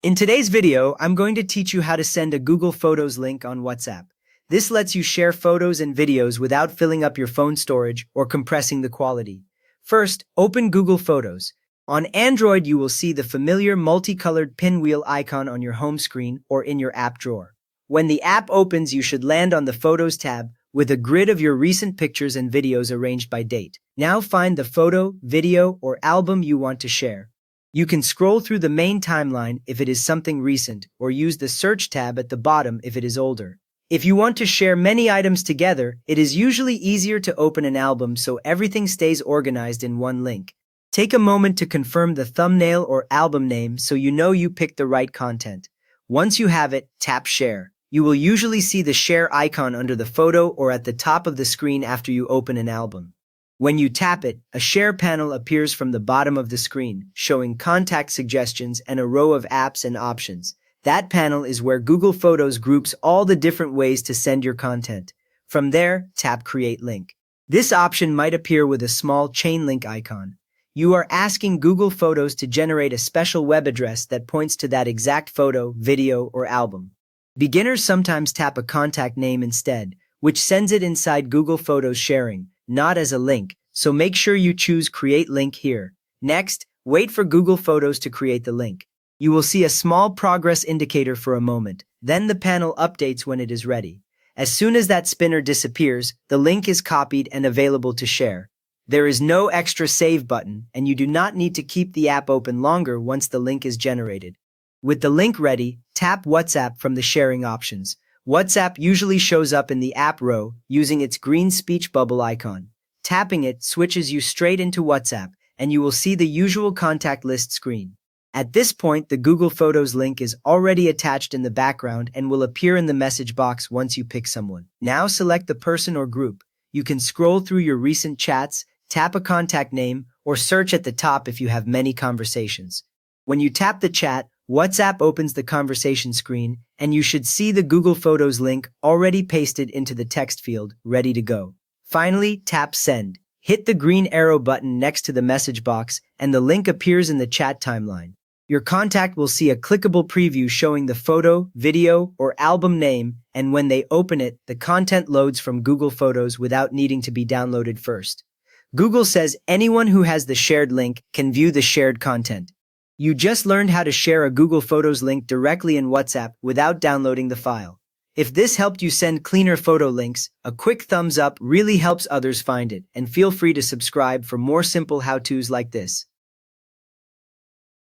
In today's video, I'm going to teach you how to send a Google Photos link on WhatsApp. This lets you share photos and videos without filling up your phone storage or compressing the quality. First, open Google Photos. On Android, you will see the familiar multicolored pinwheel icon on your home screen or in your app drawer. When the app opens, you should land on the Photos tab with a grid of your recent pictures and videos arranged by date. Now find the photo, video, or album you want to share. You can scroll through the main timeline if it is something recent, or use the search tab at the bottom if it is older. If you want to share many items together, it is usually easier to open an album so everything stays organized in one link. Take a moment to confirm the thumbnail or album name so you know you picked the right content. Once you have it, tap Share. You will usually see the share icon under the photo or at the top of the screen after you open an album. When you tap it, a share panel appears from the bottom of the screen, showing contact suggestions and a row of apps and options. That panel is where Google Photos groups all the different ways to send your content. From there, tap Create Link. This option might appear with a small chain link icon. You are asking Google Photos to generate a special web address that points to that exact photo, video, or album. Beginners sometimes tap a contact name instead, which sends it inside Google Photos sharing, not as a link, so make sure you choose Create Link here. Next, wait for Google Photos to create the link. You will see a small progress indicator for a moment, then the panel updates when it is ready. As soon as that spinner disappears, the link is copied and available to share. There is no extra save button, and you do not need to keep the app open longer once the link is generated. With the link ready, tap WhatsApp from the sharing options. WhatsApp usually shows up in the app row using its green speech bubble icon. Tapping it switches you straight into WhatsApp, and you will see the usual contact list screen. At this point, the Google Photos link is already attached in the background and will appear in the message box once you pick someone. Now select the person or group. You can scroll through your recent chats, tap a contact name, or search at the top if you have many conversations. When you tap the chat, WhatsApp opens the conversation screen, and you should see the Google Photos link already pasted into the text field, ready to go. Finally, tap Send. Hit the green arrow button next to the message box, and the link appears in the chat timeline. Your contact will see a clickable preview showing the photo, video, or album name, and when they open it, the content loads from Google Photos without needing to be downloaded first. Google says anyone who has the shared link can view the shared content. You just learned how to share a Google Photos link directly in WhatsApp without downloading the file. If this helped you send cleaner photo links, a quick thumbs up really helps others find it, and feel free to subscribe for more simple how-tos like this.